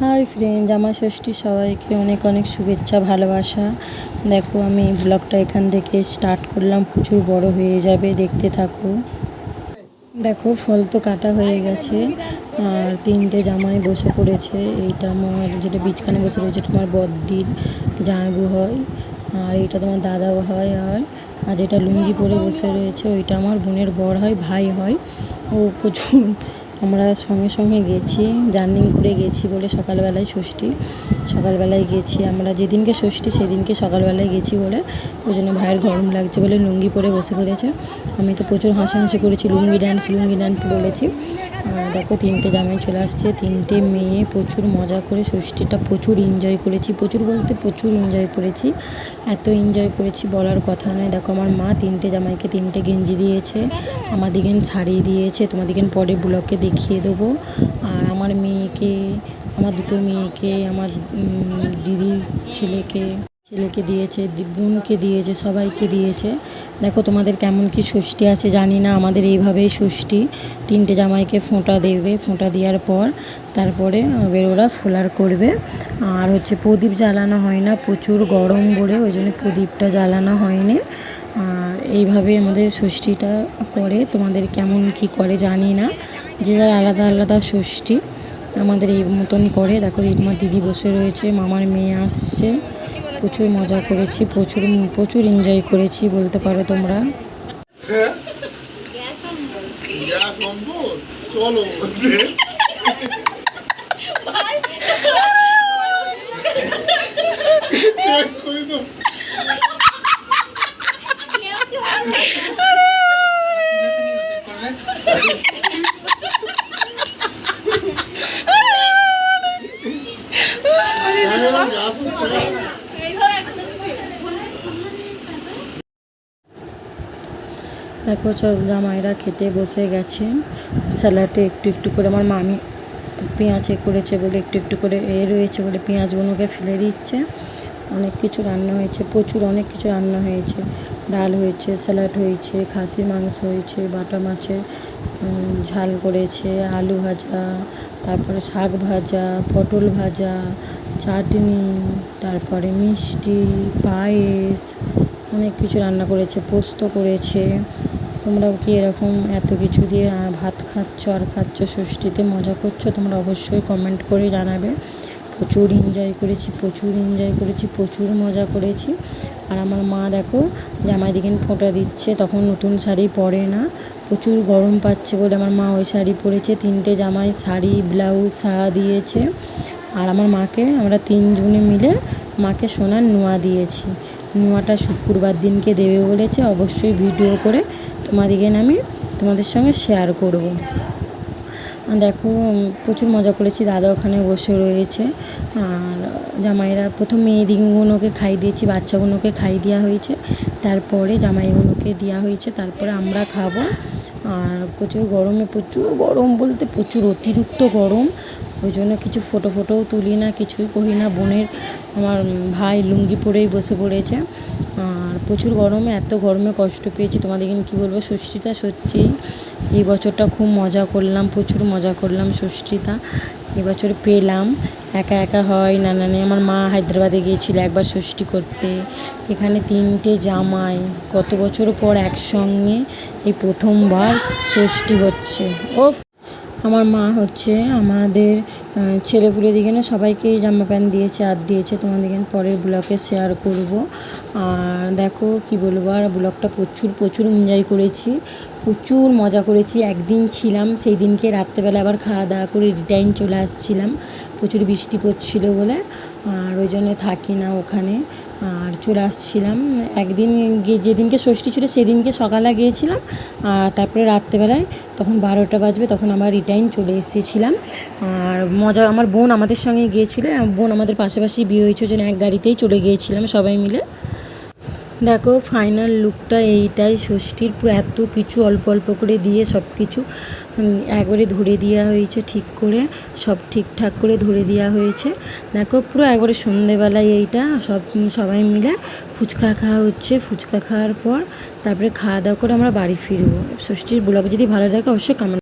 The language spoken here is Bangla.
হাই ফ্রেন্ড, জামাই ষষ্ঠী সবাইকে অনেক অনেক শুভেচ্ছা ভালোবাসা। দেখো আমি এই ব্লগটা এখান থেকে স্টার্ট করলাম, প্রচুর বড় হয়ে যাবে, দেখতে থাকো। দেখো ফল তো কাটা হয়ে গেছে আর তিনটে জামাই বসে পড়েছে। এইটা আমার যেটা বীজখানে বসে রয়েছে এটা আমার বদ্দির জামাইবু হয়, আর এইটা তোমার দাদাও হয়, আর যেটা লুঙ্গি পরে বসে রয়েছে ওইটা আমার বোনের বর হয়, ভাই হয়। ও প্রচুর আমরা সঙ্গে সঙ্গে গেছি, জার্নি করে গেছি বলে সকালবেলায় ষষ্ঠী, সকালবেলায় গেছি আমরা যেদিনকে ষষ্ঠী সেদিনকে সকালবেলায় গেছি বলে ওই জন্য ভাইয়ের গরম লাগছে বলে লুঙ্গি পরে বসে পড়েছে। আমি তো প্রচুর হাসাহাসি করেছি, লুঙ্গি ডান্স বলেছি। দেখো তিনটে জামাই চলে আসছে, তিনটে মেয়ে প্রচুর মজা করে ষষ্ঠীটা প্রচুর এনজয় করেছি, প্রচুর বলতে প্রচুর এনজয় করেছি, এত এনজয় করেছি বলার কথা নয়। দেখো আমার মা তিনটে জামাইকে তিনটে গেঞ্জি দিয়েছে, আমাদিকে শাড়ি দিয়েছে, তোমাদিকে পরে ব্লগে দেখিয়ে দেবো। আর আমার মেয়েকে, আমার দুটো মেয়েকে, আমার দিদির ছেলেকে দিয়েছে, বোনকে দিয়েছে, সবাইকে দিয়েছে। দেখো তোমাদের কেমন কি ষষ্ঠী আছে জানি না, আমাদের এইভাবেই ষষ্ঠী। তিনটে জামাইকে ফোঁটা দেবে, ফোঁটা দেওয়ার পর তারপরে ওরা ফোলার করবে। আর প্রদীপ জ্বালানো হয় না, প্রচুর গরম বলে ওই জন্য প্রদীপটা জ্বালানো হয়নি। আর এইভাবে আমাদের ষষ্ঠীটা করে, তোমাদের কেমন কি করে জানি না, যে যার আলাদা আলাদা ষষ্ঠী, আমাদের এই মতন করে। দেখো তোমার দিদি বসে রয়েছে, মামার মেয়ে আসছে, প্রচুর মজা করেছি, প্রচুর প্রচুর এনজয় করেছি বলতে পারো তোমরা। দেখো সব জামাইরা খেতে বসে গেছে, স্যালাডে একটু একটু করে আমার মামি পেঁয়াজে করেছে বলে একটু একটু করে রয়েছে বলে পেঁয়াজগুলোকে ফেলে দিচ্ছে। অনেক কিছু রান্না হয়েছে, প্রচুর অনেক কিছু রান্না হয়েছে, ডাল হয়েছে, স্যালাড হয়েছে, খাসির মাংস হয়েছে, বাটা মাছের ঝাল করেছে, আলু ভাজা, তারপরে শাক ভাজা, পটল ভাজা, চাটনি, তারপরে মিষ্টি, পায়েস, অনেক কিছু রান্না করেছে, পোস্ত করেছে। তোমরাও কি এরকম এত কিছু দিয়ে ভাত খাচ্ছ আর খাচ্ছ, ষষ্ঠীতে মজা করছো? তোমরা অবশ্যই কমেন্ট করে জানাবে। প্রচুর এনজয় করেছি, প্রচুর মজা করেছি। আর আমার মা দেখো জামাইদিকে ফোঁটা দিচ্ছে, তখন নতুন শাড়ি পরে না, প্রচুর গরম পাচ্ছে বলে আমার মা ওই শাড়ি পরেছে। তিনটে জামাই শাড়ি, ব্লাউজ, সায়া দিয়েছে। আর আমার মাকে আমরা তিনজনে মিলে মাকে সোনার নোয়া দিয়েছি। নোয়াটা শুক্রবার দিনকে দেবে বলেছে, অবশ্যই ভিডিও করে তোমাদের সঙ্গে শেয়ার করব। দেখো প্রচুর মজা করেছি, দাদা ওখানে বসে রয়েছে। আর জামাইরা প্রথম মেয়েদিগুলোকে খাই দিয়েছি, বাচ্চাগুলোকে খাই দেওয়া হয়েছে, তারপরে জামাইগুলোকে দেওয়া হয়েছে, তারপরে আমরা খাবো। আর প্রচুর গরম বলতে প্রচুর অতিরিক্ত গরম, ওই জন্য কিছু ফটোও তুলি না, কিছুই করি না। আমার ভাই লুঙ্গি পরেই বসে পড়েছে। আর প্রচুর গরমে, এত গরমে কষ্ট পেয়েছি তোমাদেরকে কী বলবো। ষষ্ঠীটা সত্যিই এই বছরটা খুব মজা করলাম, প্রচুর মজা করলাম ষষ্ঠীটা এবছর পেলাম। একা একা হয় না, আমার মা হায়দ্রাবাদে গিয়েছিল একবার ষষ্ঠী করতে, এখানে তিনটে জামাই কত বছর পর একসঙ্গে এই প্রথমবার ষষ্ঠী হচ্ছে। ও আমার মা আমাদের ছেলেপুলে দিকে না সবাইকে জামা প্যান্ট দিয়েছে, দিয়েছে, তোমাদেরকে পরের ব্লগে শেয়ার করব। আর দেখো কি বলবো, আর ব্লগটা প্রচুর এনজয় করেছি, প্রচুর মজা করেছি। একদিন ছিলাম, সেই দিনকে রাত্রেবেলা আবার খাওয়া দাওয়া করে রিটার্ন চলে আসছিলাম, প্রচুর বৃষ্টি পড়ছিল বলে, আর ওই জন্য থাকি না ওখানে, আর চলে আসছিলাম। একদিন গিয়ে যেদিনকে ষষ্ঠী ছিল সেদিনকে সকালে গিয়েছিলাম, আর তারপরে রাত্রেবেলায় তখন 12টা বাজবে, তখন আবার রিটার্ন চলে এসেছিলাম। আর মজা, আমার বোন আমাদের সঙ্গে গিয়েছিলো, বোন আমাদের পাশাপাশি বিয়ে হয়েছে, ওই জন্য এক গাড়িতেই চলে গিয়েছিলাম সবাই মিলে। দেখো ফাইনাল লুকটা এইটাই ষষ্ঠীর, পুরো এত কিছু অল্প অল্প করে দিয়ে সব কিছু একবারে ধরে দেওয়া হয়েছে, ঠিক করে সব ঠিকঠাক করে ধরে দেওয়া হয়েছে। দেখো পুরো একবারে সন্ধেবেলায় এইটা সবাই মিলে ফুচকা খাওয়া হচ্ছে, ফুচকা খাওয়ার পর তারপরে খাওয়া দাওয়া করে আমরা বাড়ি ফিরবো। ষষ্ঠীর ব্লগ যদি ভালো লাগে অবশ্যই কমেন্ট